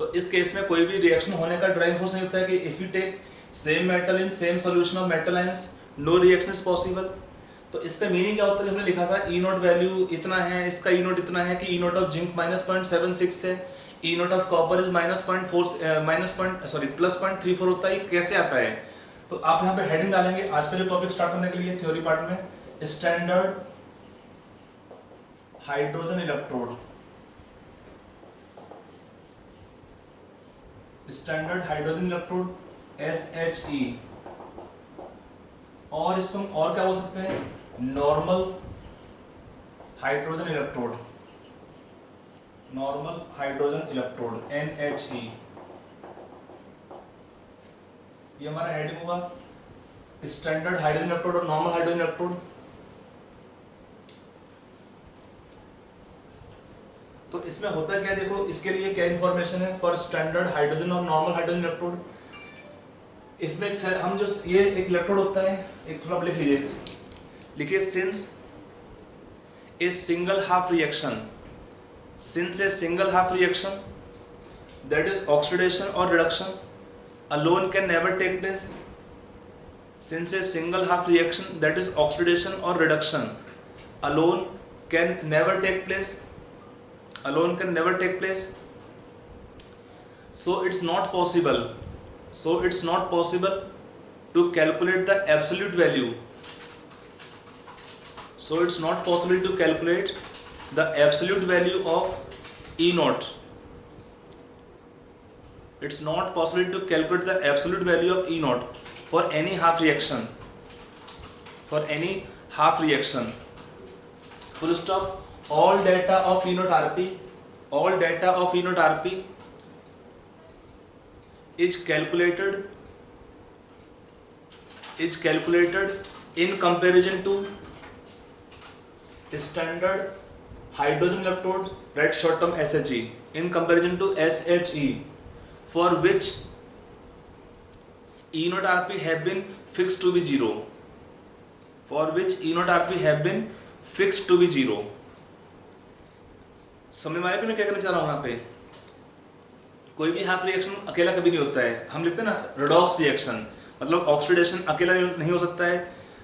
तो इस केस में कोई भी रिएक्शन होने का ड्राइविंग फोर्स नहीं होता है कि if you take same metal in same solution of metal ions no reaction is possible. तो इसका मीनिंग क्या होता है, हमने लिखा था ई नोट वैल्यू इतना है, इसका ई नोट इतना है कि ई नोट ऑफ जिंक -0.76 है, E naught of copper is plus 0.34 होता है। कैसे आता है, तो आप यहाँ पे हेडिंग डालेंगे आज का जो टॉपिक स्टार्ट करने के लिए थ्योरी पार्ट में, standard hydrogen electrode, standard hydrogen electrode SHE, और इसको हम और क्या बोल सकते हैं, normal hydrogen electrode, normal hydrogen electrode NHE। ये हमारा हेडिंग होगा स्टैंडर्ड हाइड्रोजन इलेक्ट्रोड और नॉर्मल हाइड्रोजन इलेक्ट्रोड। तो इसमें होता क्या, देखो इसके लिए क्या इंफॉर्मेशन है फॉर स्टैंडर्ड हाइड्रोजन और नॉर्मल हाइड्रोजन इलेक्ट्रोड। इसमें हम जो ये एक इलेक्ट्रोड होता है, एक थोड़ा लिख लीजिए, लिखिए since a single half reaction, since a single half reaction that is oxidation और reduction alone can never take place, since a single half reaction that is oxidation or reduction alone can never take place, alone can never take place, so it's not possible to calculate the absolute value, so it's not possible to calculate the absolute value of E naught. It's not possible to calculate the absolute value of E naught for any half reaction, for any half reaction. Full stop. All data of E naught RP, all data of E naught RP is calculated in comparison to standard hydrogen electrode, write short term SHE, in comparison to SHE, for which E naught RP have been fixed to be 0, for which E naught RP have been fixed to be 0। समझ में आ रहा है कि मैं क्या करना चाह रहा हूँ यहाँ पे, कोई भी हाफ रिएक्शन अकेला कभी नहीं होता है। हम लिखते हैं ना रेडॉक्स रिएक्शन, मतलब ऑक्सीडेशन अकेला नहीं हो सकता है,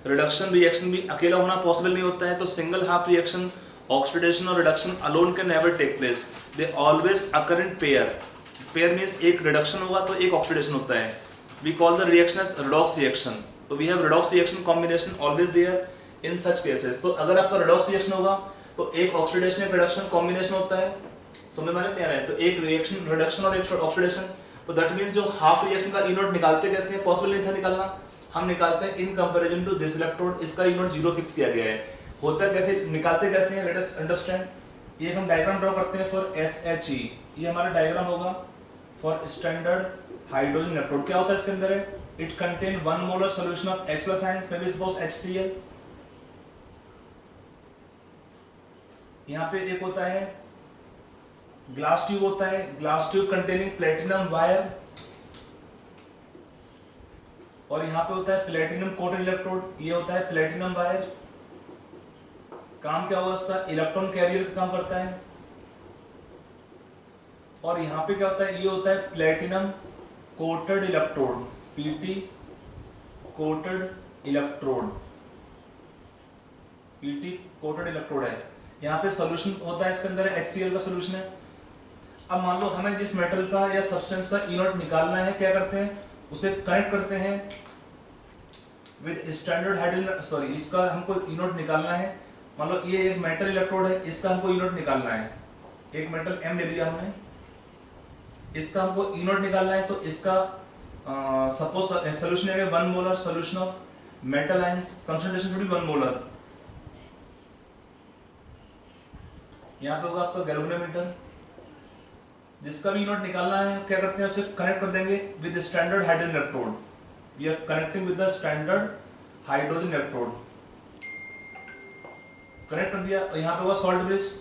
रिडक्शन रिएक्शन भी अकेला होना पॉसिबल नहीं होता है। तो सिंगल हाफ रिएक्शन, ऑक्सीडेशन और reduction alone can never take place, they always occur in pair. Pair means एक रिडक्शन होगा तो एक ऑक्सीडेशन होता है, we call the reaction as redox reaction. तो we have redox reaction combination always there in such cases. तो अगर आपका रेडॉक्स रिएक्शन होगा तो एक ऑक्सीडेशन एक रिडक्शन कॉम्बिनेशन होता है, समझ में क्या है, तो एक रिएक्शन रिडक्शन और एक ऑक्सीडेशन। तो दैट मींस जो हाफ रिएक्शन का ई नोट निकालते कैसे हैं, पॉसिबल नहीं था निकालना, हम निकालते हैं in comparison to this electrode, इसका ई नोट 0 फिक्स किया गया है। होता कैसे, निकालते कैसे हैं, लेट अस अंडरस्टैंड। ये हम डायग्राम ड्रॉ करते हैं फॉर SHE, ये हमारा डायग्राम होगा फॉर स्टैंडर्ड हाइड्रोजन इलेक्ट्रोड। क्या होता है इसके अंदर है, it contain 1 molar solution of H+ ions, may be suppose HCl। यहाँ पे एक होता है ग्लास ट्यूब होता है, glass tube containing platinum wire, और यहाँ पे होता है प्लेटिनम कोटेड इलेक्ट्रोड, ये होता है प्लेटिनम वायर। काम क्या होगा इसका, इलेक्ट्रॉन कैरियर का काम करता है। और यहाँ पे क्या होता है, ये होता है platinum coated electrode, PT coated electrode, PT coated electrode है। यहाँ पे सॉल्यूशन होता है इसके अंदर HCl का सॉल्यूशन है। अब मान लो हमें जिस मेटल का या सब्सटेंस का ई नोट निकालना है, क्या करते हैं, उसे कनेक्ट करते हैं विद स्टैंडर्ड हाइड्रोजन, सॉरी इसका हमको ई नोट निकालना है। मान लो ये एक मेटल इलेक्ट्रोड है, इसका हमको ई नोट निकालना है, एक मेटल M ले लिया हमने, इसका हमको ई नोट निकालना है। तो इसका सपोज सॉल्यूशन है 1 molar solution of metal ions, concentration थोड़ी 1 मोलर। यहाँ पे होगा आपका गैल्वेनोमीटर, जिसका भी ई नोट निकालना है क्या करते हैं, उसे कनेक्ट कर देंगे with standard hydrogen electrode, we are connecting with the standard hydrogen electrode. Connect कर दिया, और यहाँ पे होगा सॉल्ट ब्रिज,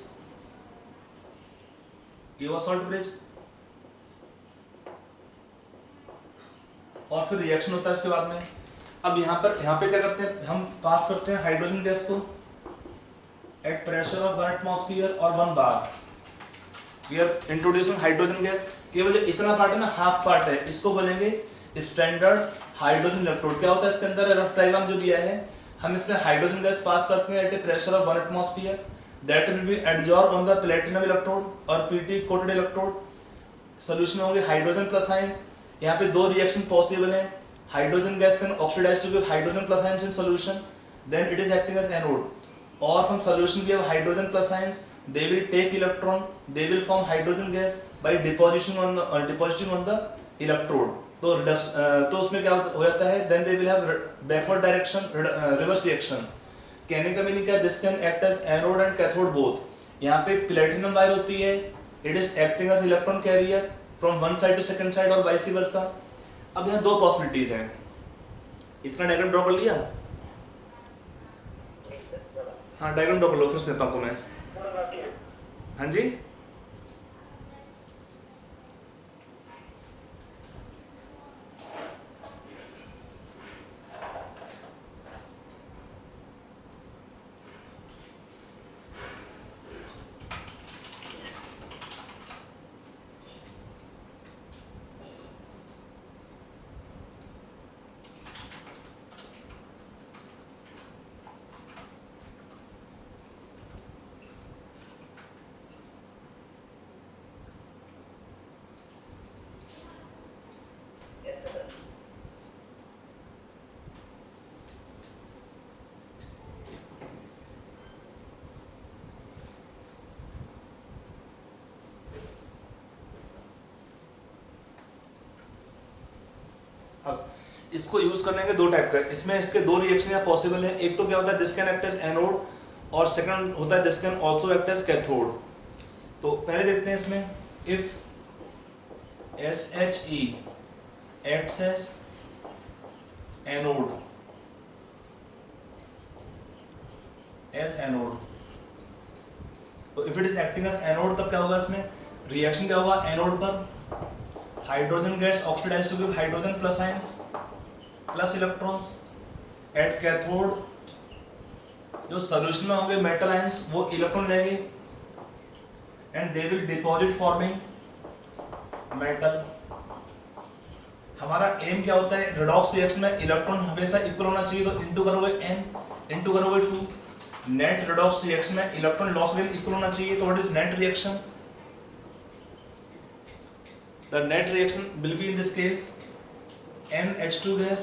ये हुआ सॉल्ट ब्रिज। और फिर रिएक्शन होता है इसके बाद में। अब यहाँ पे क्या करते हैं, हम पास करते हैं हाइड्रोजन गैस को एट प्रेशर ऑफ 1 एटमॉस्फेयर और 1 bar. We are introducing hydrogen gas. केवल जो इतना पार्ट है ना, हाफ पार्ट है, इसको बोलेंगे स्टैंडर्ड हाइड्रोजन इलेक्ट्रोड। क्या होता है इसके अंदर, रफ डायग्राम जो दिया है, हम इसमें हाइड्रोजन गैस पास करते हैं at a pressure of 1 atmosphere, that will be adsorb on the platinum electrode और पीटी कोटेड इलेक्ट्रोड। सोल्यूशन होंगे हाइड्रोजन प्लस आयंस। यहाँ पे दो रिएक्शन पॉसिबल हैं, hydrogen gas can oxidize to give hydrogen plus ions in solution, then it is acting as anode, or from solution we have hydrogen plus ions, they will take electron, they will form hydrogen gas by depositing on the electrode। तो उसमें क्या हो जाता है, then they will have backward direction reverse reaction। कहने का meaning क्या है, this can act as anode and cathode both। यहाँ पे प्लेटिनम वायर होती है, it is acting as electron carrier from one side to second side और vice versa। अब यहाँ दो पॉसिबिलिटीज हैं, इतना डायग्राम ड्रॉ कर लिया। हाँ डायग्राम ड्रॉ कर लो, फिर देता हूँ तुम्हें। हाँ जी, अब इसको यूज करने के दो टाइप का, इसमें इसके दो रिएक्शन या पॉसिबल है। एक तो क्या होता है, this can act as anode, और सेकंड होता है this can also act as cathode. तो पहले देखते हैं इसमें, if SHE acts as anode, तो if it is acting as anode तब क्या होगा, इसमें रिएक्शन क्या होगा, एनोड पर hydrogen gas oxidize to give hydrogen plus ions plus electrons. At cathode जो सॉल्यूशन में होंगे मेटल आयंस वो इलेक्ट्रॉन लेंगे and they will deposit forming metal. हमारा एम क्या होता है, रेडॉक्स रिएक्शन में इलेक्ट्रॉन हमेशा इक्वल होना चाहिए, तो इंटू करोगे n, इंटू करोगे 2। नेट रेडॉक्स रिएक्शन में इलेक्ट्रॉन लॉस भी इक्वल होना चाहिए, तो what is net reaction, the net reaction will be in this case NH2 gas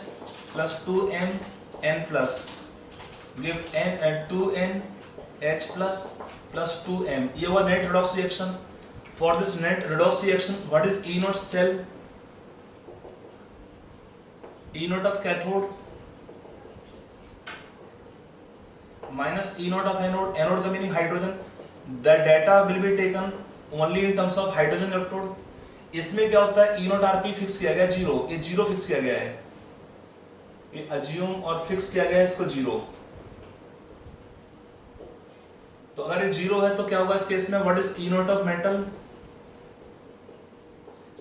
plus 2m n plus give n and 2n H plus 2m, ये हुआ net redox reaction। For this net redox reaction what is E naught cell, E naught of cathode minus E naught of anode, anode का meaning hydrogen। The data will be taken only in terms of hydrogen electrode। इसमें क्या होता है, E naught RP fix किया गया zero, ये zero fix किया गया है, ये अज्यूम और फिक्स किया गया है इसको जीरो। तो अगर ये जीरो है तो क्या होगा इस केस में, what is E naught of metal,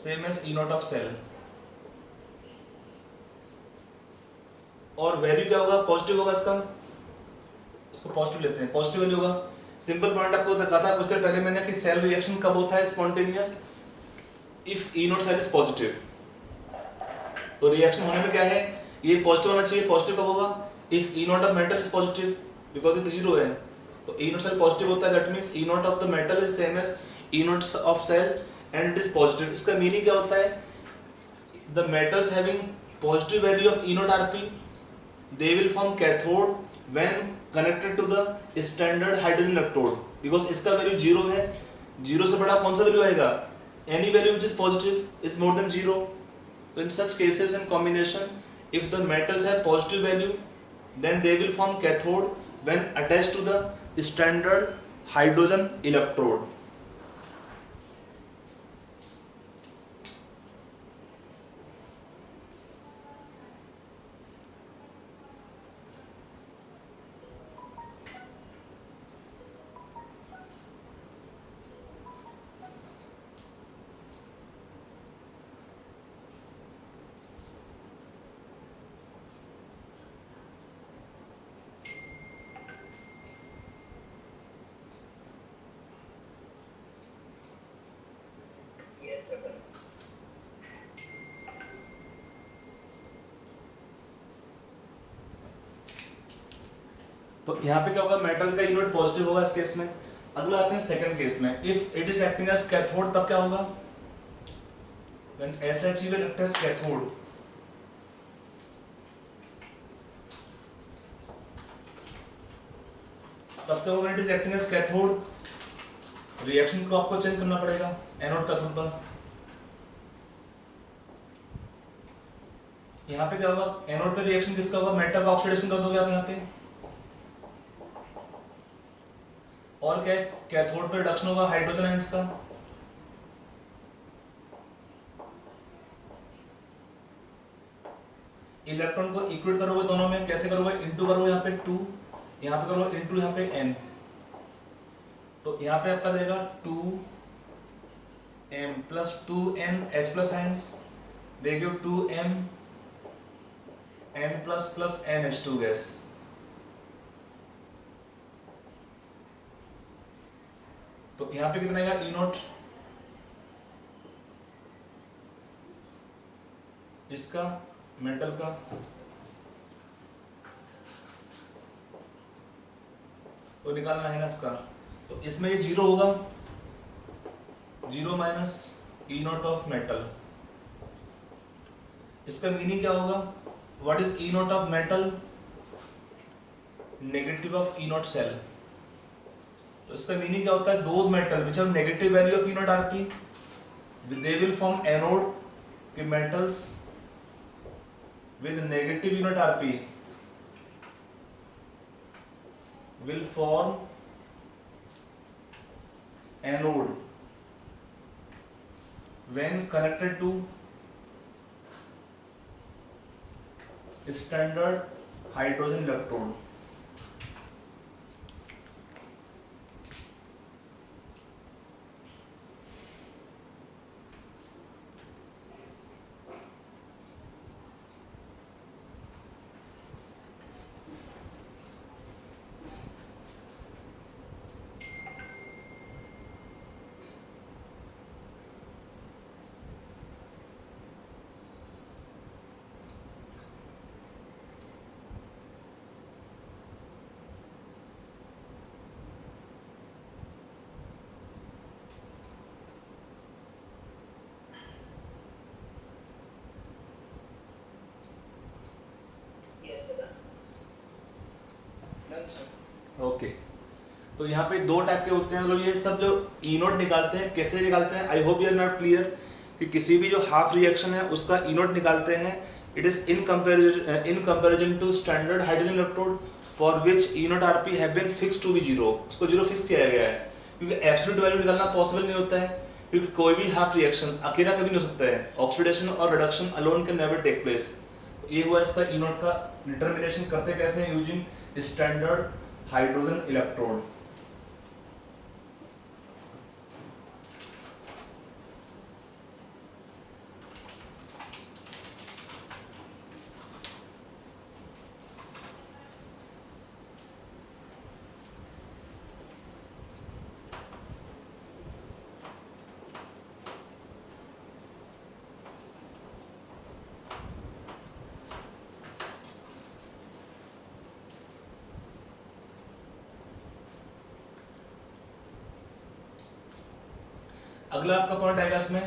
same as E naught of cell. और वैल्यू क्या होगा, पॉजिटिव होगा इसका, इसको पॉजिटिव लेते हैं, पॉजिटिव वैल्यू होगा। सिंपल पॉइंट आपको बताया था कुछ देर पहले मैंने कि सेल रिएक्शन कब होता है, spontaneous, if E naught cell is positive. तो रिएक्शन होने में क्या है, ये पॉजिटिव होना चाहिए, पॉजिटिव कब होगा, if E naught of metal is positive, because ये जीरो है, तो E नॉट सेल पॉजिटिव होता है, that means E naught of the metal is same as E naught of cell and it is positive. इसका meaning क्या होता है, the metals having positive value of E naught RP they will form cathode when connected to the standard hydrogen electrode, because इसका value zero है, zero से बड़ा कौन सा वैल्यू आएगा, any value which is positive is more than 0। So in such cases in combination, if the metals have positive value, then they will form cathode when attached to the standard hydrogen electrode। तो यहाँ पे क्या होगा, metal का ई note positive होगा इस case में। अगला आते हैं सेकंड केस में, if it is acting as cathode तब क्या होगा, when SHE will act as cathode, तब क्या होगा, it is acting as cathode, reaction को आपको चेंज करना पड़ेगा एनोड कैथोड पर। यहाँ पे क्या होगा, एनोड पे रिएक्शन किसका होगा, मेटल का ऑक्सीडेशन कर दोगे आप यहाँ पे, और क्या कैथोड पे रिडक्शन होगा हाइड्रोजन आयंस का। इलेक्ट्रॉन को इक्वेट करोगे दोनों में, कैसे करोगे, इनटू करोगे यहाँ पे 2, यहाँ पे करोगे इनटू यहाँ पे n, तो यहाँ पे आपका देगा 2m plus 2n H plus ions देगी 2m n plus plus NH2 gas. तो यहाँ पे कितना आएगा, ई नोट इसका मेटल का, तो निकालना है ना इसका, तो इसमें ये 0 होगा, 0 minus E naught of metal. इसका मीनिंग क्या होगा, what is E naught of metal, negative of E naught cell. तो इसका मीनिंग क्या होता है, those metal which have negative value of E naught RP they will form anode के metals with negative unit Rp will form anode when connected to standard hydrogen electrode। Okay तो यहाँ पे दो टाइप के होते हैं, मतलब ये सब जो ई नोट निकालते हैं कैसे निकालते हैं, I hope you are not clear कि किसी भी जो हाफ रिएक्शन है उसका ई नोट निकालते हैं, it is in comparison to standard hydrogen electrode for which E naught RP have been fixed to be 0, उसको 0 फिक्स किया गया है, क्योंकि एब्सोल्यूट वैल्यू निकालना पॉसिबल नहीं होता है, क्योंकि कोई भी हाफ रिएक्शन अकेला कभी नहीं हो सकता है, ऑक्सीडेशन और reduction alone can never take place. ये हुआ इसका ई नोट का डिटर्मिनेशन, करते कैसे हैं, यूजिंग स्टैंडर्ड हाइड्रोजन इलेक्ट्रोड। अगला आपका पॉइंट आएगा इसमें,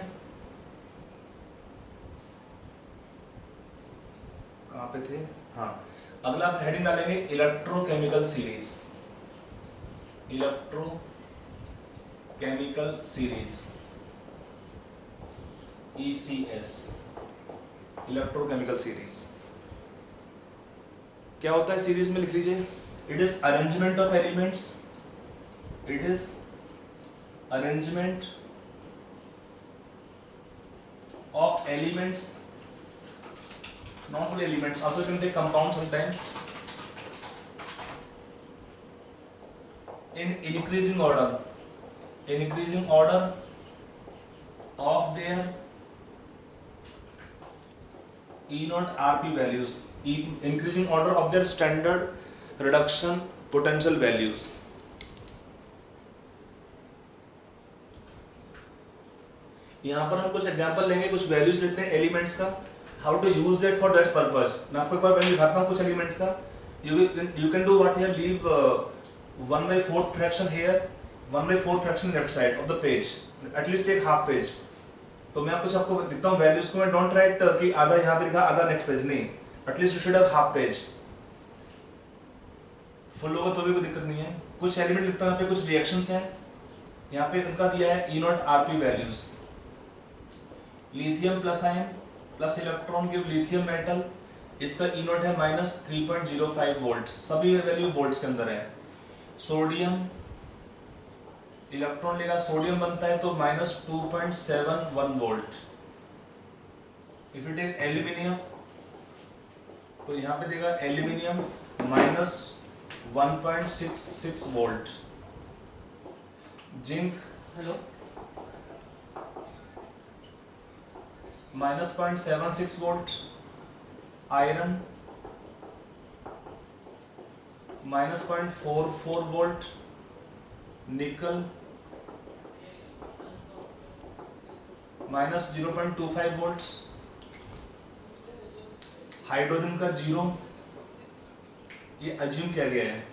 कहां पे थे, हाँ अगला आप हेडिंग डालेंगे electrochemical series, electrochemical series ECS, electrochemical series क्या होता है, सीरीज में लिख लीजिए, it is arrangement of elements, it is arrangement of elements, not only elements, also you can take compounds sometimes, in increasing order of their E naught Rp values, increasing order of their standard reduction potential values। यहाँ पर हम कुछ example लेंगे, कुछ values लेते हैं elements का, how to use that for that purpose. मैं आपको एक बार पहले दिखाता हूँ कुछ एलिमेंट्स का, you can do what here, leave 1/4 fraction here, 1/4 fraction left side of the page, at least एक हाफ पेज। तो मैं कुछ आपको लिखता हूँ वैल्यूज को, मैं डोंट राइट कि आधा यहाँ पे लिखा आधा नेक्स्ट पेज, नहीं, at least you should have half page. Full होगा तो भी कोई दिक्कत नहीं है। कुछ एलिमेंट लिखता हूँ, यहाँ पे कुछ रिएक्शंस हैं, यहाँ पे उनका दिया है E naught Rp values. Lithium plus ion plus electron give lithium metal, इसका E नॉट है -3.05 वोल्ट, सभी वैल्यू वोल्ट्स के अंदर है। सोडियम, इलेक्ट्रॉन लेगा, सोडियम बनता है तो -2.71 volt. If you take aluminium तो यहाँ पे देगा aluminium -1.66 volt. Zinc hello -0.76 volt. Iron -0.44 volt. Nickel -0.25 volt. Hydrogen का 0, ये अज्यूम किया गया है।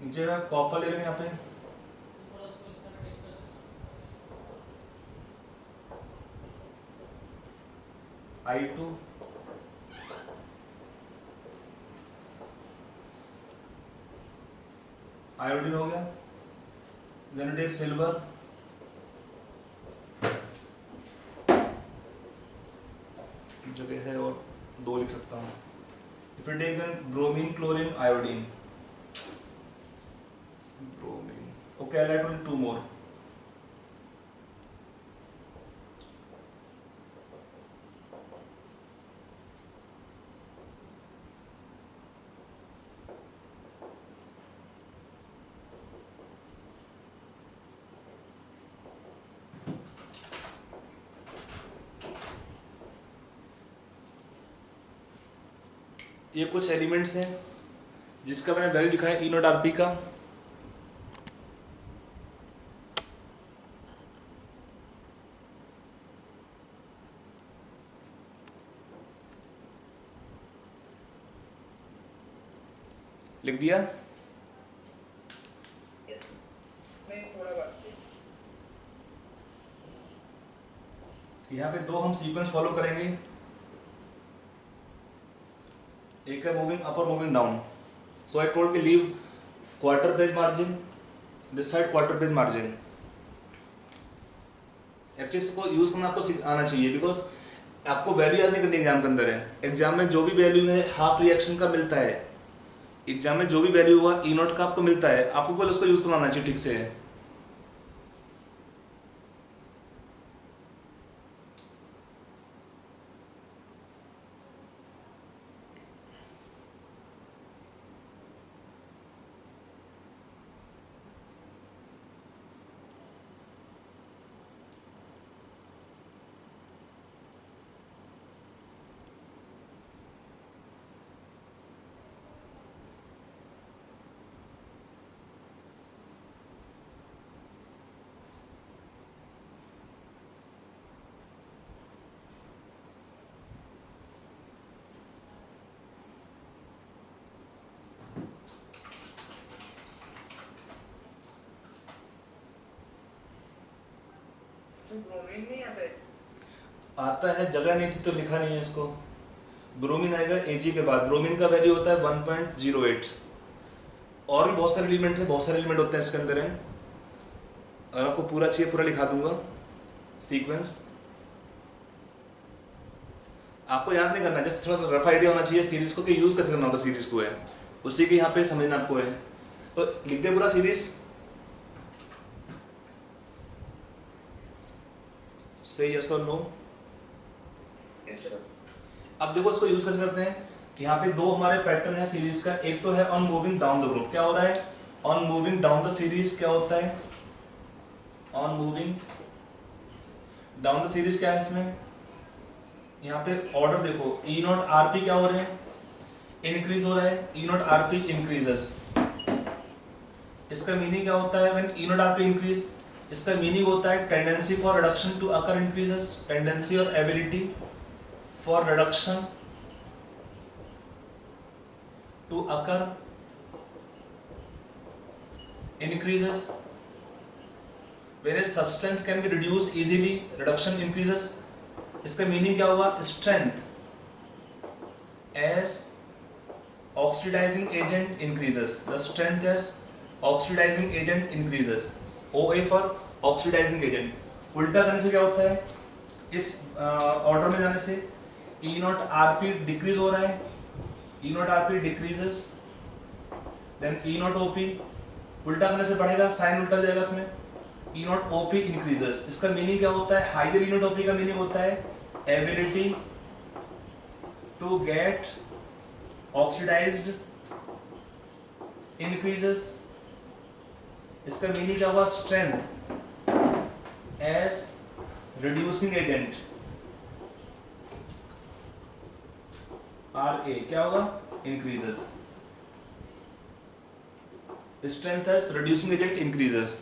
नीचे का कॉपर ले लेंगे यहाँ पे, I2, आयोडीन हो गया। देन टेक सिल्वर, जगह है और 2 लिख सकता हूँ। If you take then bromine, chlorine, iodine, bromine, okay, I like only 2 more. ये कुछ एलिमेंट्स हैं जिसका मैंने वैल्यू लिखा है E नॉट Rp का। लिख दिया? यहाँ पे 2 हम सीक्वेंस फॉलो करेंगे, एक है मूविंग अप और moving down. So I told कि leave quarter page margin, this side quarter page margin. Actually इसको यूज करना आपको आना चाहिए, बिकॉज आपको वैल्यू याद नहीं करनी एग्जाम के अंदर है। एग्जाम में जो भी वैल्यू है हाफ रिएक्शन का मिलता है, एग्जाम में जो भी वैल्यू हुआ E नॉट का आपको मिलता है, आपको केवल उसको यूज करना आना चाहिए ठीक से। ब्रोमीन नहीं आता है? आता है, जगह नहीं थी तो लिखा नहीं है इसको। ब्रोमीन आएगा Ag के बाद। ब्रोमीन का वैल्यू होता है 1.08। और भी बहुत सारे एलिमेंट है, बहुत सारे एलिमेंट होते हैं इसके अंदर है। अगर आपको पूरा चाहिए पूरा लिखा दूंगा सीक्वेंस। आपको याद नहीं करना, जस्ट थोड़ा सा रफ आइडिया होना चाहिए सीरीज को कि यूज कैसे करना होता है सीरीज को, है उसी के यहाँ पे समझना आपको है। तो लिख दे पूरा सीरीज से, यस और नो। अब देखो इसको यूज कैसे करते हैं। यहाँ पे 2 हमारे पैटर्न है सीरीज का। एक तो है on moving down the group. क्या हो रहा है on moving down the series? क्या होता है on moving down the series? क्या है इसमें, यहाँ पे ऑर्डर देखो, E नॉट Rp क्या हो रहे हैं, इंक्रीज हो रहा है। E naught Rp increases. इसका मीनिंग क्या होता है? When E naught R P increase, इसका मीनिंग होता है tendency for reduction to occur increases, tendency और ability for reduction to occur increases, whereas substance can be reduced easily, reduction increases. इसका meaning क्या होगा? strength as oxidizing agent increases, the strength as oxidizing agent increases, OA for oxidizing agent. उल्टा करने से क्या होता है? इस ऑर्डर में जाने से E नॉट RP डिक्रीज हो रहा है, E naught RP decreases, then E naught OP, उल्टा करने से पड़ेगा, साइन उल्टा जाएगा इसमें, ई नॉट ओपी इंक्रीजेस. इसका मीनिंग क्या होता है? हाइयर ई नॉट ओपी का मीनिंग होता है ability to get oxidized increases. इसका मीनिंग क्या होगा? Strength as reducing agent, R A क्या होगा? Increases. Strength as reducing agent increases.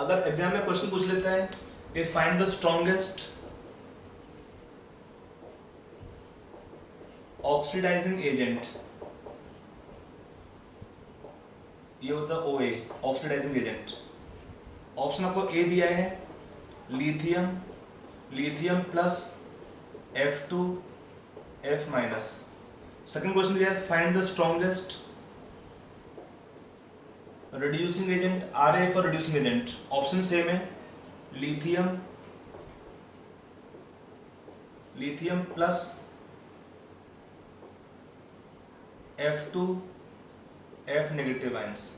अगर एग्जाम में क्वेश्चन पूछ लेता है कि find the strongest oxidizing agent, ये होता है OA ऑक्सीडाइजिंग एजेंट. ऑप्शन आपको ए दिया है, lithium, lithium plus F2 F minus. Second question दिया है find the strongest reducing agent, RA for reducing agent. Option same है, lithium, lithium plus F2 F negative ions.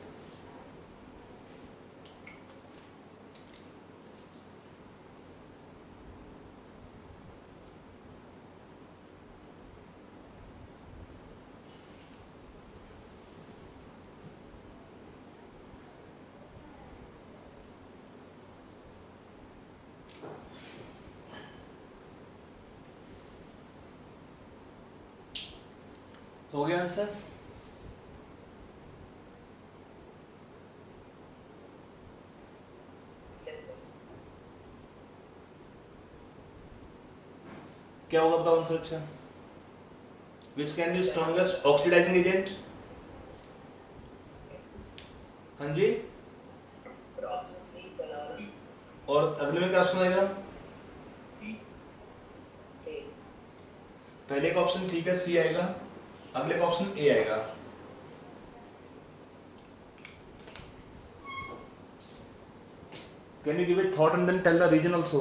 हो गया answer? क्या होगा बताओ आंसर? अच्छा, which can be strongest oxidizing agent? हाँ जी, और अगले में क्या ऑप्शन आएगा? पहले का ऑप्शन ठीक है, सी आएगा, अगले का ऑप्शन ए आएगा. Can you give a thought and then tell the reason also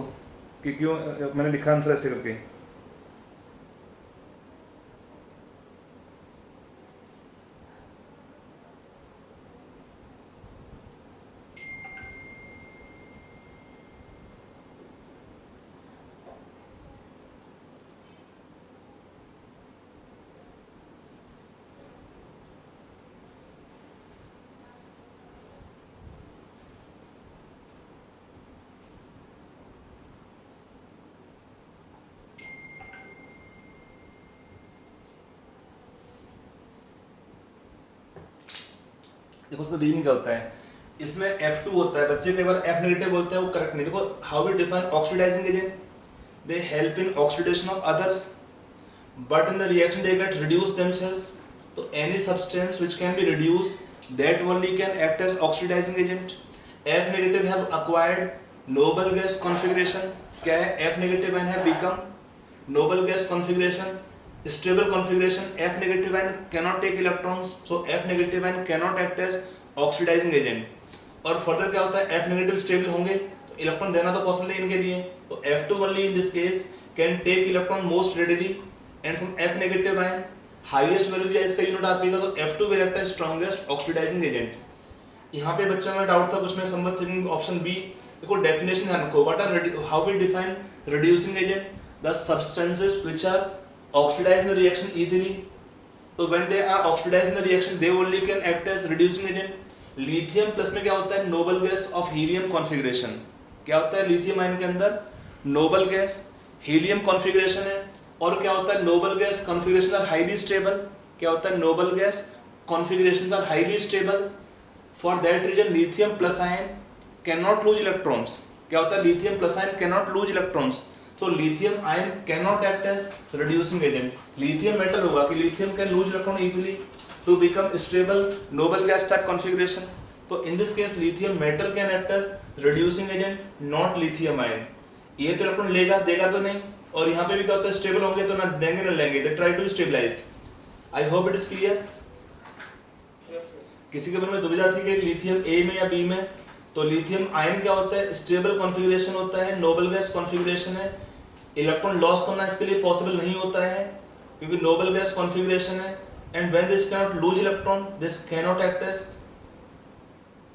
कि क्यों मैंने लिखा आंसर ऐसे करके? देखो उसका रीजन क्या होता है? इसमें F2 होता है, बच्चे कई बार F नेगेटिव बोलते हैं, वो करेक्ट नहीं. देखो how we define oxidizing agent, they help in oxidation of others but in the reaction they get reduce themselves. तो any substance which can be reduced that only can act as oxidizing agent. F negative have acquired noble gas configuration. क्या है? F negative ion have become noble gas configuration, stable configuration. F negative ion cannot take electrons, so F negative ion cannot act as oxidizing agent. और further क्या होता है? F negative stable होंगे तो electron देना तो पॉसिबल है इनके लिए, तो F2 only in this case can take electron most readily, and from F negative ion highest value दिया इसका यूनिट आरपी का, तो F2 will act as strongest oxidizing agent. यहाँ पे बच्चों में डाउट था कुछ में संबंध सेकंड ऑप्शन बी. देखो डेफिनेशन ध्यान रखो, what are how we define reducing agent? The substances which are oxidize in the reaction easily. So when they are oxidized in the reaction, they only can act as reducing agent. Lithium plus में क्या होता है? Noble gas off helium configuration. क्या होता है lithium ion के अंदर? Noble gas helium configuration है. और क्या होता है, noble gas configuration are highly stable. क्या होता है, noble gas configurations are highly stable. For that reason lithium plus ion can not lose electrons. क्या होता है, lithium plus ion can not lose electrons. So lithium ion can not act as reducing agent. Lithium metal होगा कि lithium can lose electron easily to become stable noble gas type configuration. तो in this case lithium metal can act as reducing agent, not lithium ion. ये तो electron लेगा, देगा तो नहीं, और यहाँ पे भी क्या होता है, स्टेबल होंगे तो ना देंगे ना लेंगे, they try to stabilize. I hope it is clear. किसी के मन में दुविधा थी कि लिथियम ए में या बी में, तो लिथियम आयन क्या होता है, स्टेबल कॉन्फ़िगरेशन होता है, नोबल गैस कॉन्फ़िगरेशन है। इलेक्ट्रॉन लॉस करना इसके लिए पॉसिबल नहीं होता है क्योंकि नोबल गैस कॉन्फ़िगरेशन है। And when this can not lose electron, this can not act as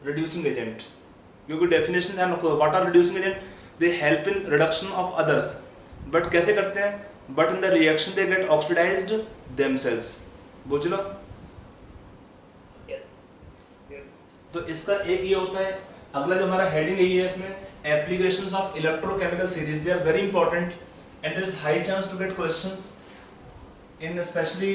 reducing agent. क्योंकि डेफिनेशन ध्यान रखो, what are reducing agent, they help in reduction of others, but कैसे करते हैं, but in the reaction they get oxidized themselves. बुझ लो। तो इसका एक ये होता है। अगला जो हमारा हेडिंग यही है इसमें, applications of electrochemical series, they are very important and there is high chance to get questions in specially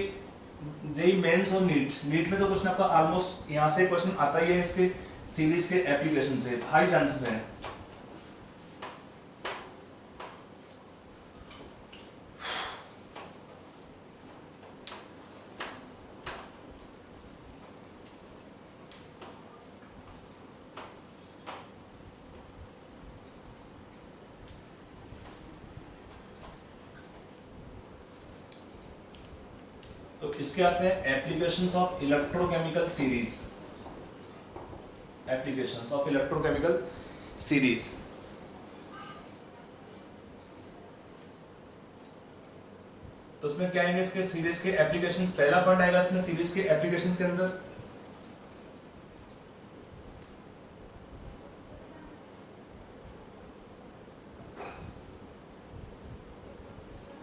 JEE Mains और नीट में तो क्वेश्चन आपका ऑलमोस्ट यहाँ से क्वेश्चन आता ही है इसके सीरीज के एप्लीकेशन से, हाई चांसेस हैं। तो इसके आते हैं applications of electrochemical series, applications of electrochemical series. तो इसमें क्या आएंगे, इसके सीरीज के एप्लीकेशंस। पहला पॉइंट आएगा इसमें सीरीज के एप्लीकेशंस के अंदर,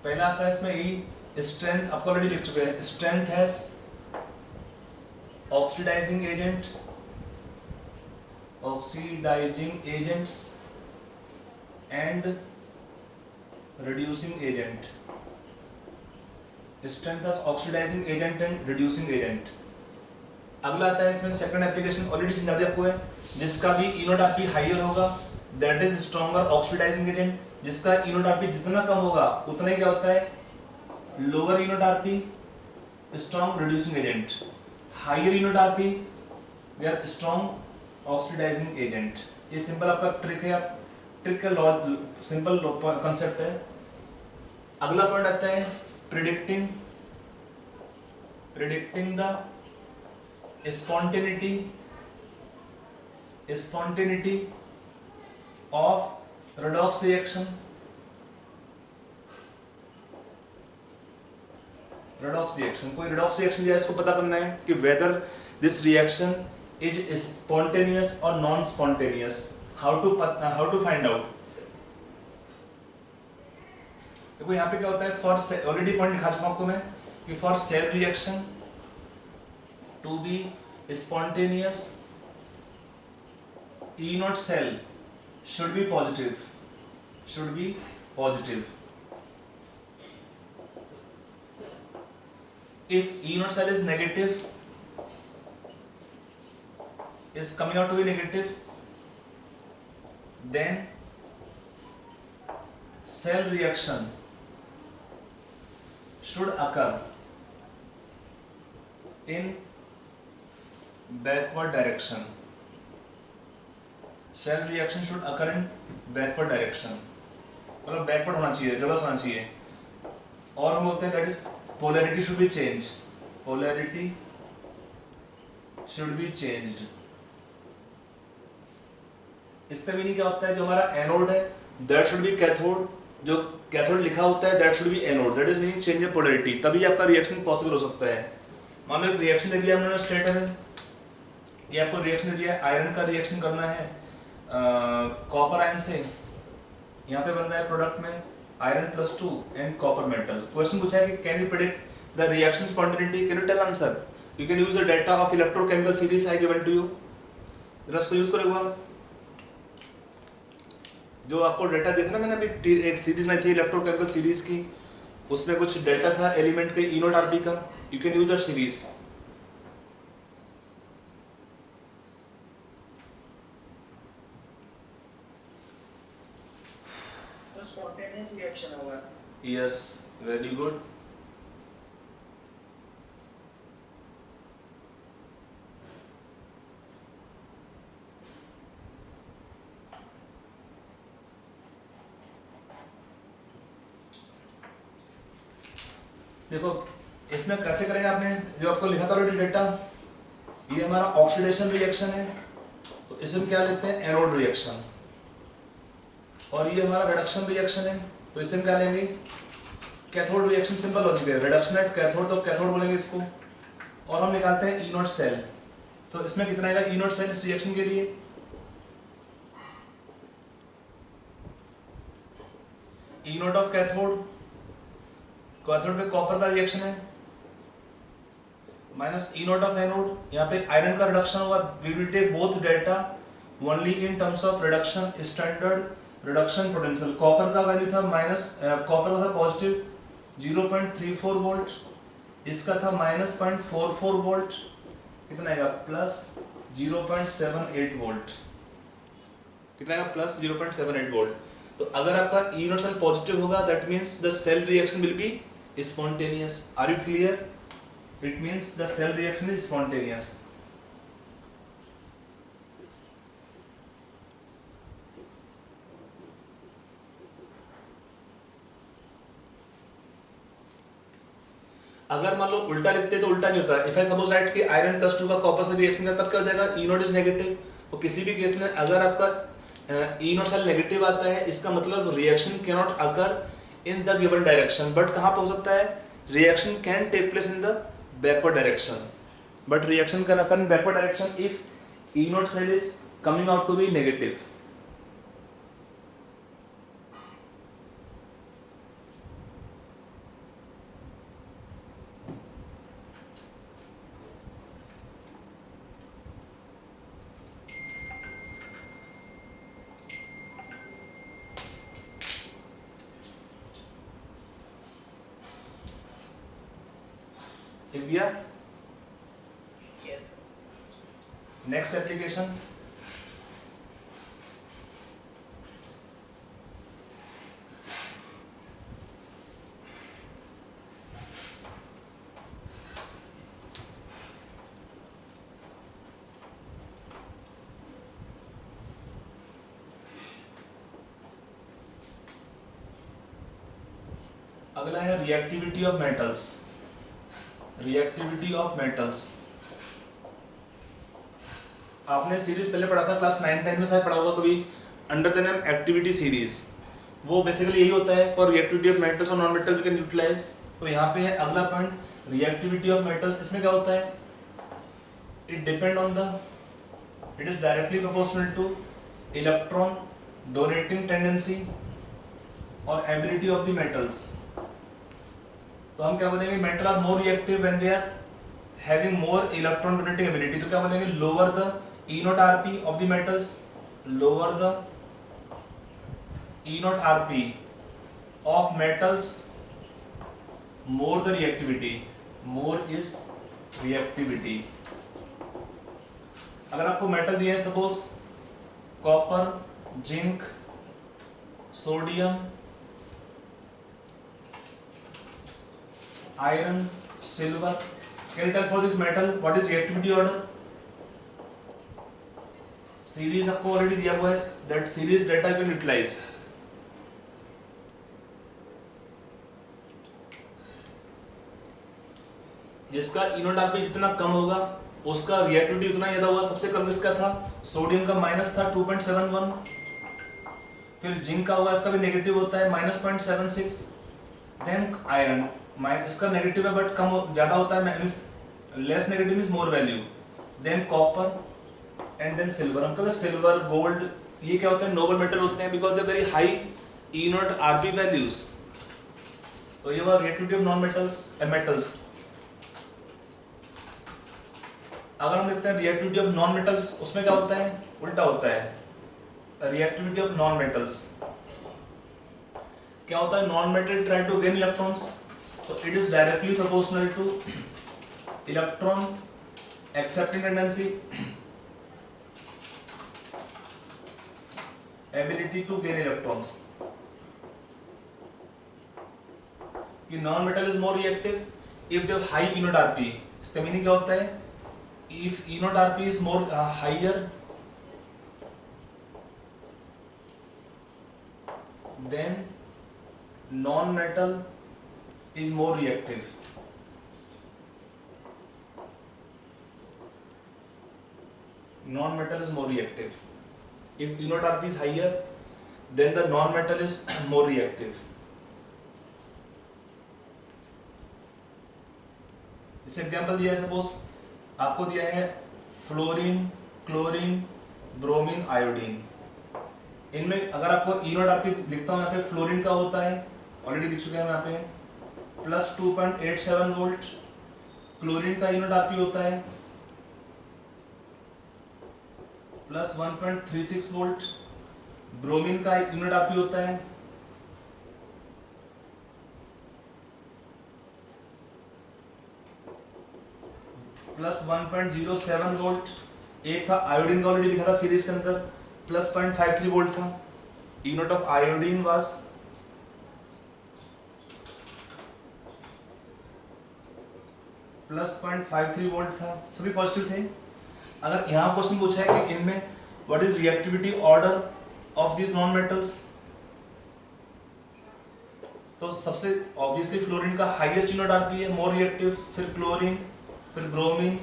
पहला आता है इसमें यही स्ट्रेंथ, आपको ऑलरेडी लिख चुके हैं, strength has oxidizing agent, oxidizing agents and reducing agent. Strength has oxidizing agent and reducing agent. अगला आता है इसमें सेकंड एप्लीकेशन, ऑलरेडी समझा दिया आपको है, जिसका भी इनोडापी हायर होगा that is stronger oxidizing agent. जिसका इनोडापी जितना कम होगा उतना ही क्या होता है, lower E naught RP strong reducing agent, higher E naught RP they are strong oxidizing agent. ये सिंपल आपका ट्रिक है, ट्रिक का लॉ, सिंपल कंसेप्ट है। अगला पॉइंट आता है predicting the spontaneity of redox reaction। कोई redox reaction है, इसको पता करना है कि whether this reaction is spontaneous or non spontaneous। how to find out। देखो यहाँ पे क्या होता है, फॉर ऑलरेडी पॉइंट लिखा चुका आपको मैं कि for cell reaction to be spontaneous, E naught cell should be positive, if E naught cell is negative, is coming out to be negative, then cell reaction should occur in backward direction। Cell reaction should occur in backward direction, मतलब backward होना चाहिए, reverse होना चाहिए। और हम बोलते हैं that is polarity should be change, polarity should be changed. इसका मीनिंग क्या होता है, जो हमारा एनोड है दैट शुड बी कैथोड, जो कैथोड लिखा होता है that should be anode, that is meaning change in polarity, तभी आपका रिएक्शन पॉसिबल हो सकता है। मान लो एक रिएक्शन दे दिया हमने स्ट्रेट है, ये आपको रिएक्शन दे दिया, आयरन का रिएक्शन करना है कॉपर आयन से, यहाँ पे बन रहा है प्रोडक्ट में iron +2 and copper metal. Question पूछा है कि can you predict the reaction spontaneity, can you tell answer, you can use the data of electrochemical series I given to you. जरा इसको यूज करो एक बार, जो आपको डेटा देखना मैंने अभी एक सीरीज में थी इलेक्ट्रोकेमिकल सीरीज की, उसमें कुछ डेल्टा था एलिमेंट के ई नॉट आरपी का, you can use that series. तो स्पॉन्टेनियस रिएक्शन होगा। Yes, very good. देखो इसमें कैसे करेंगे, आपने जो आपको लिखा था ऑलरेडी डेटा, ये हमारा ऑक्सीडेशन रिएक्शन है, तो इसमें क्या लेते हैं, एनोड रिएक्शन। और ये हमारा रिडक्शन रिएक्शन है, तो इसमें क्या लेंगे, कैथोड रिएक्शन। सिंपल लॉजिक है, रिडक्शन एट कैथोड, तो कैथोड बोलेंगे इसको। और हम निकालते हैं ई नॉट सेल, तो इसमें कितना आएगा ई नॉट सेल इस रिएक्शन के लिए, E naught of cathode, cathode पे कॉपर का रिएक्शन है, minus E naught of anode, यहाँ पे आयरन का रिडक्शन होगा। We will take both data only in terms of reduction standard reduction potential. Copper का वैल्यू था माइनस, कॉपर का था पॉजिटिव 0.34 वोल्ट, इसका था माइनस 0.44 वोल्ट, कितना आएगा प्लस 0.78 वोल्ट, कितना आएगा प्लस 0.78 वोल्ट। तो अगर आपका ई नॉट सेल पॉजिटिव होगा, that means the cell reaction will be spontaneous. Are you clear? It means the cell reaction is spontaneous. अगर मान लो उल्टा लिखते तो उल्टा नहीं होता। इफ आई सपोज राइट कि आयरन प्लस 2 का कॉपर से रिएक्शन है, तब क्या हो जाएगा, ई नॉट इज नेगेटिव। तो किसी भी केस में अगर आपका ई नॉट सेल नेगेटिव आता है, इसका मतलब reaction can not occur in the given direction. But कहां पे हो सकता है, reaction can take place in the backward direction, but reaction can occur in backward direction if E naught cell is coming out to be negative. लिख दिया। Next application, अगला है reactivity of metals. Reactivity of metals आपने series पहले पढ़ा था, class 9-10 में शायद पढ़ा होगा कभी, under the name activity series. वो बेसिकली यही होता है फॉर रिएक्टिविटी ऑफ मेटल्स और non metal we can utilize. तो यहाँ पे है अगला पॉइंट, रिएक्टिविटी ऑफ मेटल्स। इसमें क्या होता है, it depend on the, it is directly proportional to electron donating tendency और एबिलिटी ऑफ द मेटल्स। तो हम क्या बोलेंगे, metal are more reactive when they are having more electron donating ability. तो क्या बोलेंगे, lower the E naught RP of the metals, lower the E naught RP of metals, more the reactivity, more is reactivity. अगर आपको metal दिए suppose copper, zinc, sodium, iron, silver, can you tell for this metal what is reactivity order? Series आपको already दिया हुआ है, that series data you can utilize. जिसका ई naught RP जितना कम होगा उसका रिएक्टिविटी उतना ज्यादा होगा। सबसे कम इसका था सोडियम का माइनस था 2.71, फिर जिंक का होगा, इसका भी नेगेटिव होता है माइनस 0.76, देन आयरन इसका नेगेटिव है बट कम ज्यादा होता है, less negative means more value, then copper and then silver. हम कहते हैं सिल्वर, गोल्ड, ये क्या होते हैं, नोबल मेटल होते हैं because they very high E naught RP values. तो ये हुआ reactivity of non metals metals. अगर हम देखते हैं रिएक्टिविटी ऑफ नॉन मेटल्स, उसमें क्या होता है, उल्टा होता है। रिएक्टिविटी ऑफ नॉन मेटल्स, क्या होता है, non metal try to gain electrons, तो it is directly proportional to electron accepting tendency, ability to gain electrons. कि non metal is more reactive if they high E naught RP. इसका meaning क्या होता है, if E naught RP is more higher then non-metal is more reactive. Non-metal is more reactive. If E naught Rp is higher, then the non-metal is more reactive. इस example दिया है, suppose आपको दिया है fluorine, chlorine, bromine, iodine. इनमें अगर आपको ई naught RP लिखता हूं, यहाँ पे फ्लोरीन का होता है, ऑलरेडी लिख चुके हैं यहाँ पे प्लस 2.87 वोल्ट, क्लोरीन का ई नॉट आरपी होता है प्लस 1.36 वोल्ट, ब्रोमीन का ई नॉट आरपी होता है प्लस 1.07 वोल्ट। एक था आयोडीन का, ऑलरेडी लिखा था सीरीज के अंदर, प्लस 0.53 वोल्ट था। E naught of iodine was plus 0.53 volt था, सभी पॉजिटिव थे। अगर यहाँ क्वेश्चन पूछा है कि इनमें what is reactivity order of this non metals, तो सबसे ऑब्वियसली फ्लोरीन का हाईएस्ट ई नॉट आरपी है, मोर रिएक्टिव, फिर क्लोरीन, फिर ब्रोमीन,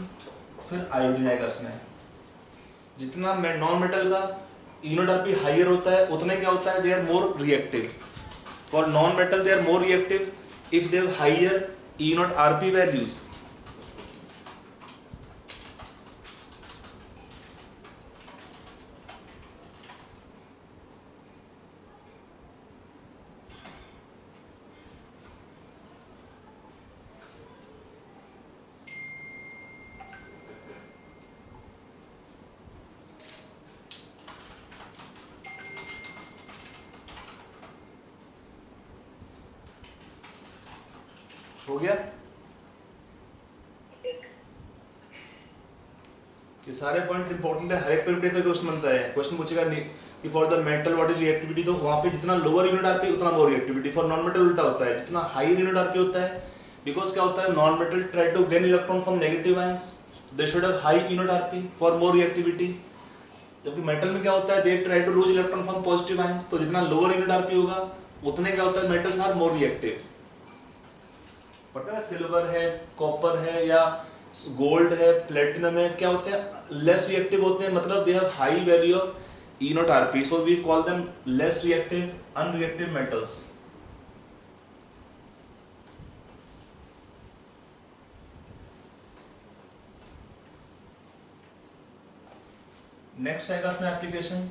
फिर आयोडीन आएगा इसमें। जितना नॉन मेटल का ई नॉट आरपी हाइयर होता है उतने क्या होता है, they are more reactive. For non metal they are more reactive if they have higher E naught RP values. हो गया, ये सारे पॉइंट इंपॉर्टेंट है, हर एक पॉइंट का क्वेश्चन बनता है। क्वेश्चन पूछेगा कि for the metal what is reactivity, तो वहां पे जितना लोअर यूनिट आरपी उतना मोर रिएक्टिविटी। फॉर नॉन मेटल उल्टा होता है, जितना हाई यूनिट आरपी होता है, बिकॉज क्या होता है, non metal try to gain electron from negative ions, they should have high unit RP for more reactivity. जबकि मेटल में क्या होता है, they try to lose electron from positive ions, तो जितना लोअर यूनिट आरपी होगा उतने क्या होता है, मेटल्स आर मोर रिएक्टिव। पता है सिल्वर है, कॉपर है, या गोल्ड है, प्लेटिनम है, क्या होते हैं, लेस रिएक्टिव होते हैं, मतलब they have high value of E naught RP, so we call them less reactive, unreactive metals. Next आएगा इसमें application,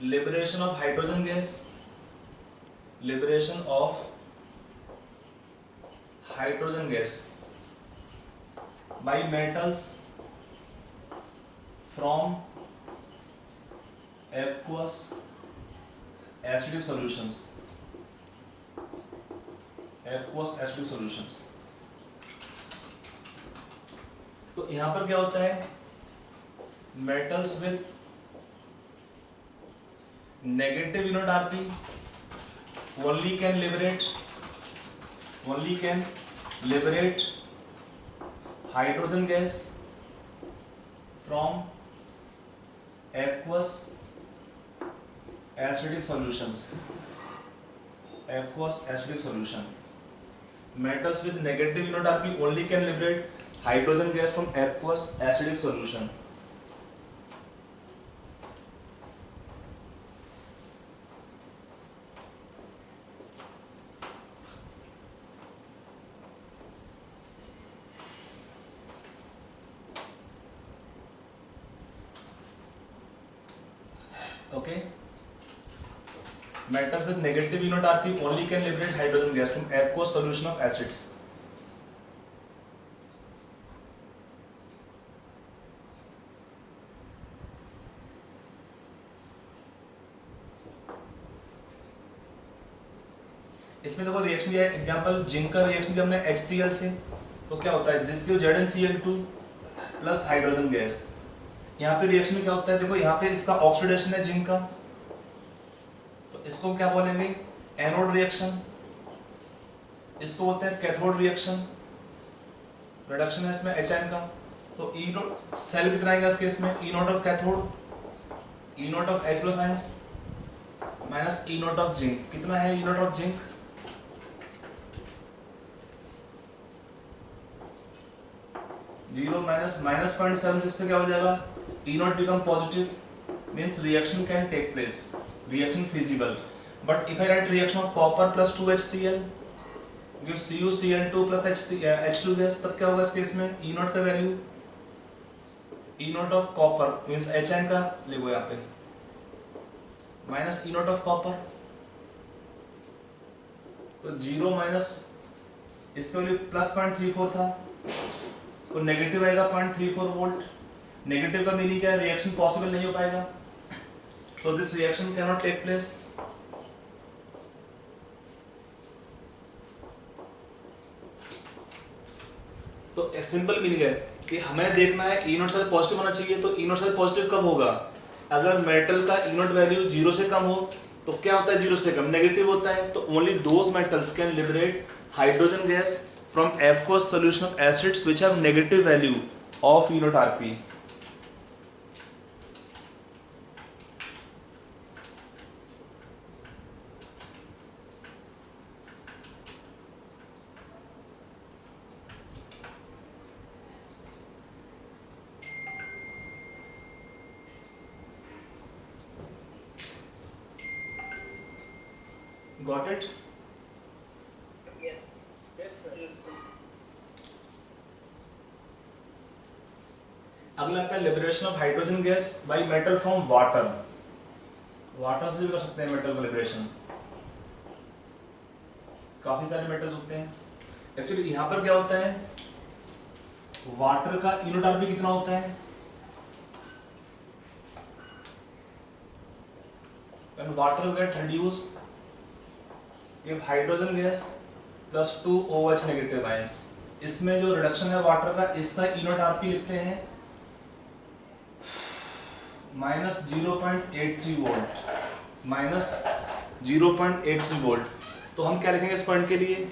liberation of hydrogen gas, liberation of hydrogen gas by metals from aqueous acidic solutions, aqueous acidic solutions। तो यहां पर क्या होता है, metals with negative unit rp only can liberate hydrogen gas from aqueous acidic solutions, aqueous acidic solution। Metals with negative unit rp only can liberate hydrogen gas from aqueous acidic solution। Okay, metals with negative unit rp only can liberate hydrogen gas from aqueous solution of acids। इसमें देखो reaction दिया है, example zinc का reaction दिया हमने HCl से, तो क्या होता है जिसके ZnCl2 प्लस हाइड्रोजन गैस। यहाँ पे रिएक्शन में क्या होता है, देखो यहाँ पे इसका ऑक्सीडेशन है जिंक का, तो इसको क्या बोलेंगे एनोड रिएक्शन, इसको बोलते हैं कैथोड रिएक्शन, रिडक्शन है इसमें HN का। तो ई नोट सेल कितना आएगा इस केस में, E naught of cathode, E naught of H plus ions minus E naught of zinc, कितना है E naught of zinc 0 minus -0.76 से क्या हो जाएगा, E naught become positive means reaction can take place, reaction feasible. But if I write reaction of copper plus 2HCl give CuCl2 plus H2 gas, तब क्या होगा इस केस में E naught का value, E naught of copper means HN का लिखो यहाँ पे minus E naught of copper, तो 0 माइनस इसका वैल्यू प्लस 0.34 था, तो नेगेटिव आएगा 0.34 वोल्ट। नेगेटिव का मीनिंग क्या है, रिएक्शन पॉसिबल नहीं हो पाएगा, so this reaction cannot take place। तो एक सिंपल मीनिंग है कि हमें देखना है ई नॉट से पॉजिटिव होना चाहिए, तो ई नॉट से पॉजिटिव कब होगा, अगर मेटल का ई नॉट वैल्यू 0 से कम हो, तो क्या होता है 0 से कम नेगेटिव होता है, तो only those metals can liberate hydrogen gas from aqueous solution of acids which have negative value of E naught Rp। Got it? Yes. Yes, sir. अगला आता है liberation of hydrogen gas by metal from water. Water से भी कर सकते हैं metal का liberation, काफी सारे मेटल्स होते हैं। एक्चुअली यहाँ पर क्या होता है, वाटर का ई नॉट आरपी कितना होता है, when water get reduced if hydrogen gas plus 2 OH negative ions, इसमें जो रिडक्शन है वाटर का, इसका ई नॉट आरपी लिखते हैं माइनस 0.83 वोल्ट, माइनस 0.83 वोल्ट। तो हम क्या लिखेंगे इस पॉइंट के लिए,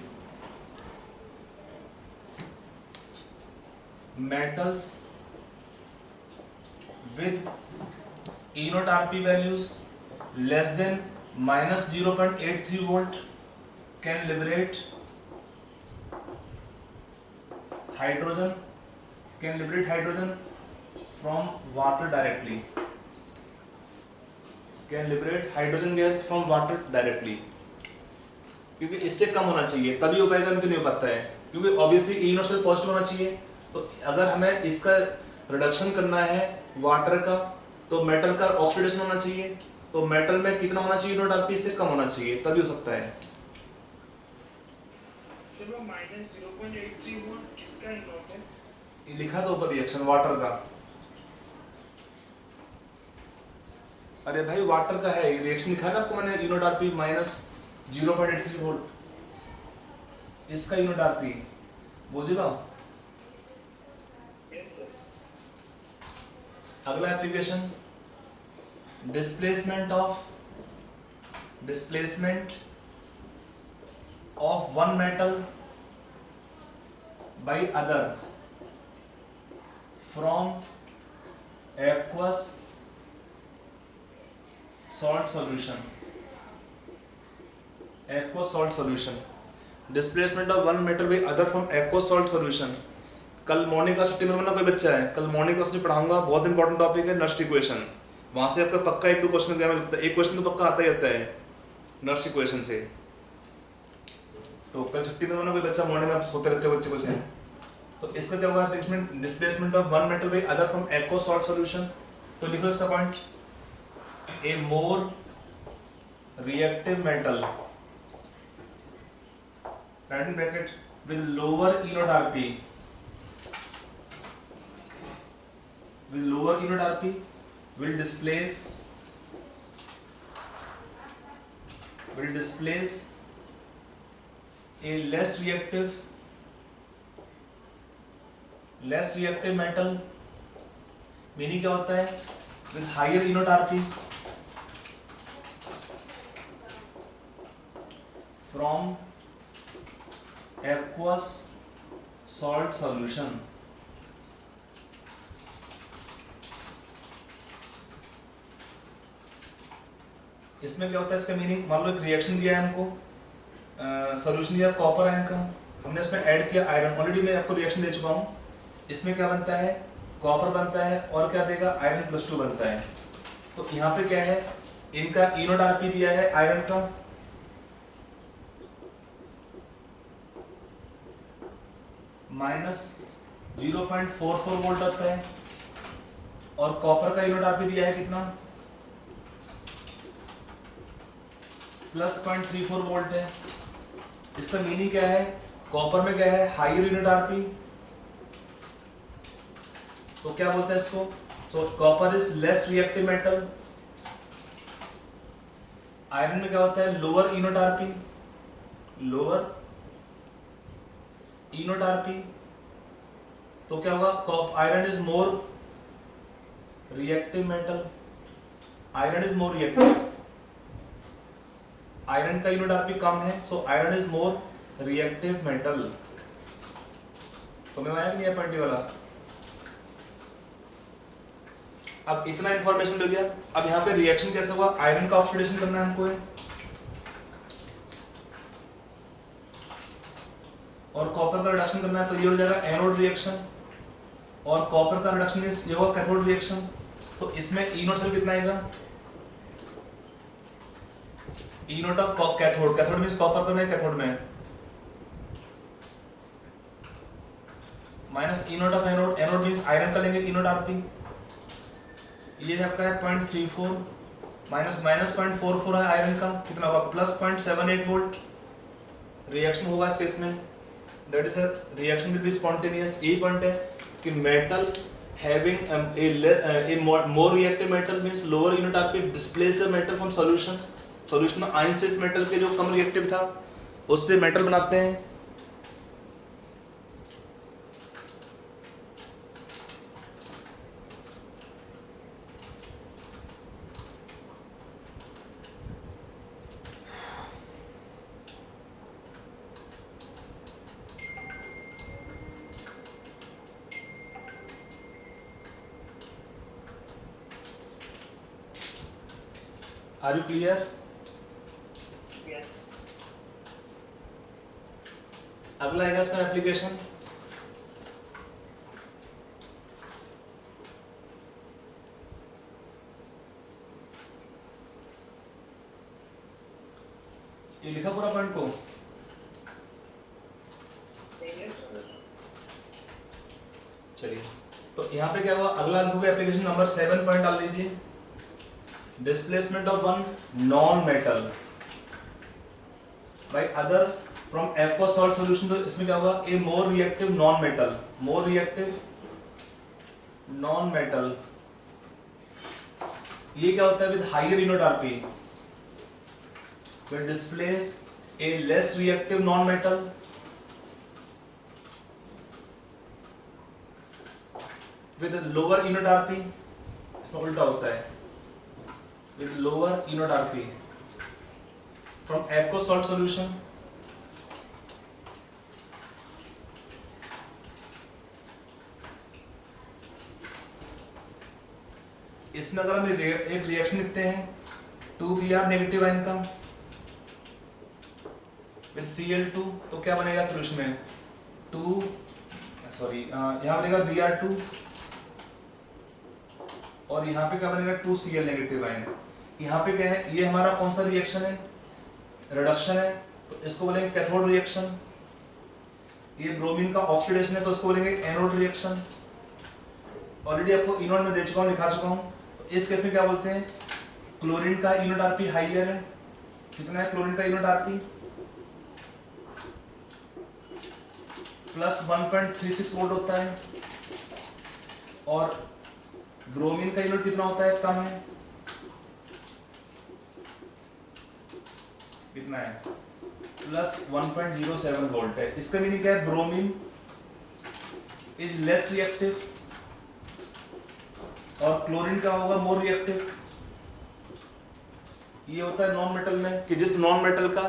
metals with E naught RP values less than minus 0.83 volt can liberate hydrogen, can liberate hydrogen from water directly, can liberate hydrogen gas from water directly, क्योंकि इससे कम होना चाहिए तभी हो पाएगा, नहीं तो नहीं हो पाता है, क्योंकि ऑब्वियसली ई नॉट से पॉजिटिव होना चाहिए। तो अगर हमें इसका रिडक्शन करना है वाटर का, तो मेटल का ऑक्सीडेशन होना चाहिए, तो मेटल में कितना होना चाहिए नॉट आरपी, से कम होना चाहिए तभी हो सकता है। चलो माइनस 0.83 वोल्ट किसका ई नॉट है, ये लिखा था ऊपर रिएक्शन वाटर का, अरे भाई वाटर का है, रिएक्शन लिखा है ना आपको मैंने, E naught RP minus 0.83 volt, इसका ई नॉट आरपी बोझेगा। Yes sir. अगला application displacement of one metal by other from aqueous salt solution, aqueous salt solution, displacement of one metal by other from aqueous salt solution. कल morning class 50 में कोई बच्चा है, कल morning class में पढ़ाऊंगा, बहुत इंपॉर्टेंट टॉपिक है नर्स्ट इक्वेशन, वहां से आपका पक्का 1-2 क्वेश्चन क्या लगता है, एक क्वेश्चन तो पक्का आता ही आता है नर्स्ट इक्वेशन से। तो कल 50 में कोई बच्चा मॉर्निंग में आप सोते रहते हो बच्चे कुछ हैं, तो इसका क्या होगा displacement of one metal by other from aqueous salt solution. तो लिखो इसका point, a more reactive metal right in bracket with lower E naught RP, with lower E naught RP will displace a less reactive metal, meaning क्या होता है, with higher E naught RP from aqueous salt solution. इसमें क्या होता है, इसका meaning, मान लो एक रिएक्शन दिया है हमको, सॉल्यूशन दिया कॉपर आयन का, हमने इसमें ऐड किया आयरन, ऑलरेडी मैं आपको रिएक्शन दे चुका हूँ। इसमें क्या बनता है, कॉपर बनता है और क्या देगा, आयरन +2 बनता है। तो यहाँ पे क्या है, इनका इनोटार्पी दिया है आयरन का -0.44 वोल्ट आता है, और कॉपर का इनोटार्पी दिया है कितना, +0.34 वोल्ट है। इसका मीनिंग क्या है, कॉपर में क्या है, हायर इनोटार्पी, तो क्या बोलते हैं इसको, सो copper is less reactive metal. Iron में क्या होता है, लोअर इनोटार्पी, तो क्या होगा, iron is more reactive metal, iron का इनोटार्पी कम है, so iron is more reactive metal. समझ में आया कि नहीं पॉइंट वाला। अब इतना इंफॉर्मेशन मिल गया। अब यहाँ पे रिएक्शन कैसे हुआ, आयरन का ऑक्सीडेशन करना है हमको है, और कॉपर का रिडक्शन करना है, तो ये हो जाएगा एनोड रिएक्शन, और कॉपर का रिडक्शन ये होगा कैथोड रिएक्शन। तो इसमें ई नोट सेल कितना आएगा, E naught of cathode means copper का कैथोड में, minus E naught of anode means iron का लेंगे ई नोट आरपी, ये आपका है 0.34 माइनस 0.44 है आयरन का, कितना होगा, +0.78 वोल्ट। रिएक्शन होगा इस केस में, that is reaction will be spontaneous. यही पॉइंट है कि metal having a more reactive metal means lower E naught RP displace the metal from solution में आयन से इस मेटल के जो कम रिएक्टिव था उससे मेटल बनाते हैं। Are you clear? अगला आएगा इसका एप्लीकेशन। ये लिखा पूरा पॉइंट को, चलिए तो यहाँ पे क्या हुआ, अगला लिखोगे एप्लीकेशन नंबर 7 पॉइंट डाल लीजिए, displacement of one non metal by other from aqua salt solution. तो इसमें क्या होगा, a more reactive non metal, ये क्या होता है, with higher E naught RP will displace a less reactive non-metal with a lower E naught RP, इसमें उल्टा होता है, with lower इनोटार्पी from aqueous salt solution। इसमें अगर हम एक रिएक्शन लिखते हैं 2Br नेगेटिव आयन का with Cl2, तो क्या बनेगा सोल्यूशन में, यहाँ बनेगा Br2 और यहाँ पे क्या बनेगा 2Cl नेगेटिव आयन। यहाँ पे क्या है, ये हमारा कौन सा रिएक्शन है, रिडक्शन है, तो इसको बोलेंगे कैथोड रिएक्शन। ये ब्रोमीन का ऑक्सीडेशन है तो इसको बोलेंगे एनोड रिएक्शन। ऑलरेडी आपको इनोड में दे चुका हूँ, लिखा चुका हूँ। तो इस केस में क्या बोलते हैं, क्लोरीन का इनोटार्पी हाइयर है, कितना है क्लोरीन का इनोटार्पी, +1.36 वोल्ट होता है, और ब्रोमीन का इनोट कितना होता है, कम है, कितना है प्लस 1.07 वोल्ट है। इसका मीनिंग क्या है? ब्रोमीन इज लेस रिएक्टिव और क्लोरीन का होगा मोर रिएक्टिव। ये होता है नॉन मेटल में कि जिस नॉन मेटल का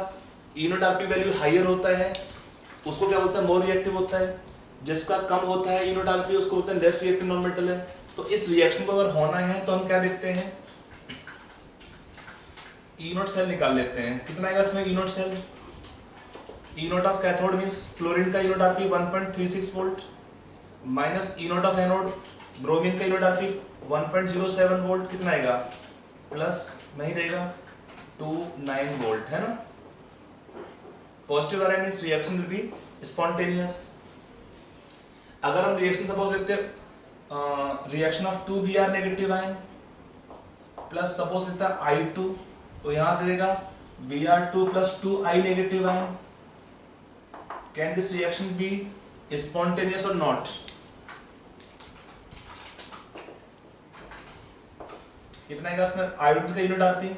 यूनिट वैल्यू हायर होता है उसको क्या बोलता है? मोर रिएक्टिव होता है। जिसका कम होता है यूनिट उसको बोलते हैं लेस रिएक्टिव नॉन मेटल है। तो इस रिएक्शन को अगर होना है तो हम क्या देखते हैं? ई नोट सेल निकाल लेते हैं। कितना आएगा इसमें E naught cell? E naught of cathode means chlorine का unit 1.36 volt minus E naught of anode bromine का यूनिट 1.07 वोल्ट। कितना आएगा? प्लस नहीं रहेगा 29 वोल्ट, है ना। पॉजिटिव आ रहा है means reaction will be spontaneous. अगर हम रिएक्शन सपोज लेते हैं reaction of 2Br negative ion plus suppose लेता है I2, तो यहां दे देगा Br2 plus 2I negative ion. Can this reaction be spontaneous और नॉट? कितना आएगा इसमें? आयोडीन का यूनिट आरपी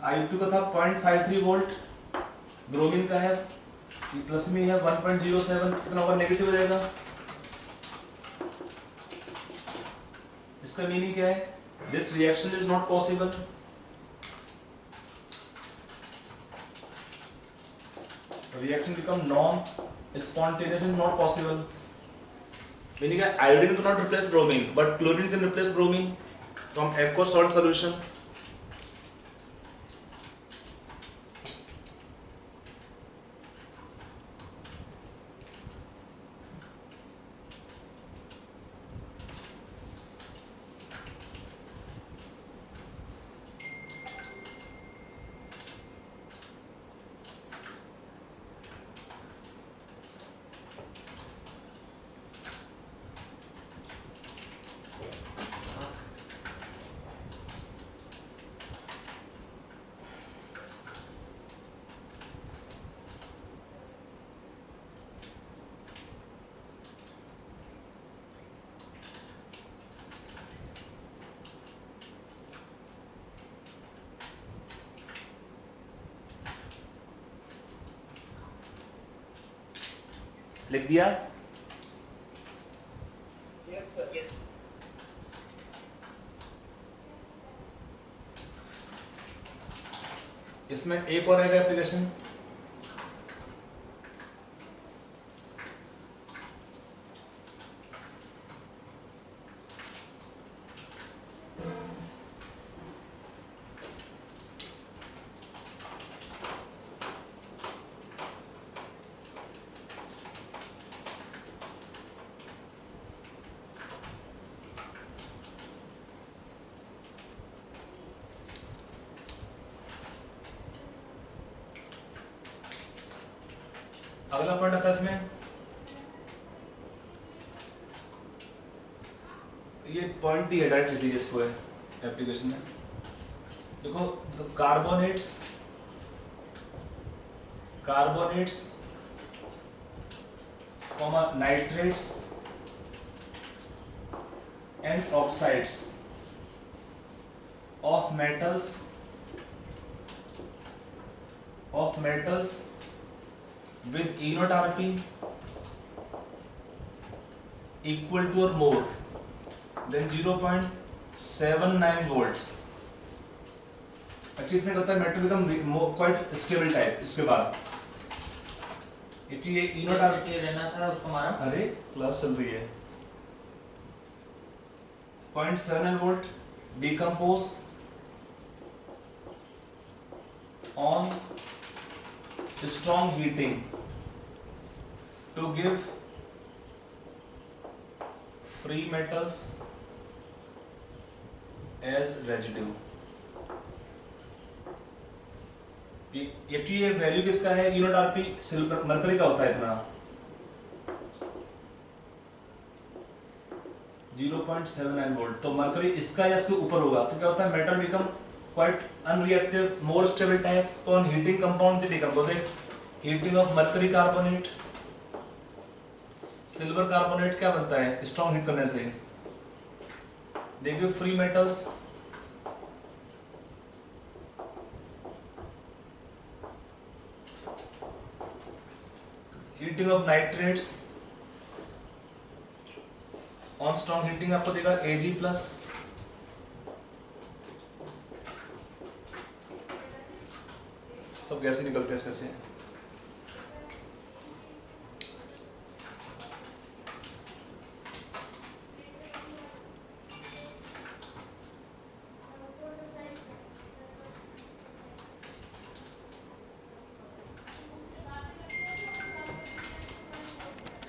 I2 का था 0.53 वोल्ट, ब्रोमीन का है प्लस में है 1.07, कितना होगा? नेगेटिव हो जाएगा। इसका मीनिंग क्या है? This reaction is not possible. Reaction become non spontaneous, not possible. Meaning है iodine can not replace bromine but chlorine can replace bromine from aqueous salt solution। लिख दिया? Yes, sir. इसमें एक और है एप्लीकेशन, अगला पॉइंट आता है इसमें, ये पॉइंट ही है, डायरेक्ट लिख लीजिए इसको है एप्लीकेशन में। देखो carbonates comma nitrates and oxides of metals with E naught Rp equal to or more than 0.79 volts। Actually इसमें कहता है metal become quite stable type. इसके बाद ये E naught Rp रहना था उसको मारा। अरे क्लास चल रही है। 0.7 volt decompose on strong heating to give free metals as residue। ये वैल्यू किसका है? यूनिट आरपी सिल्वर मरकरी का होता है इतना 0.79 वोल्ट। तो मरकरी इसका या इसके ऊपर होगा तो क्या होता है? Metal become quite unreactive, more stable type। तो on heating compound they decompose it, heating of mercury carbonate silver carbonate क्या बनता है स्ट्रॉन्ग हीट करने से? देखिए free metals, heating of nitrates on strong heating आपको देगा Ag प्लस, सब गैसें निकलते हैं इसमें से।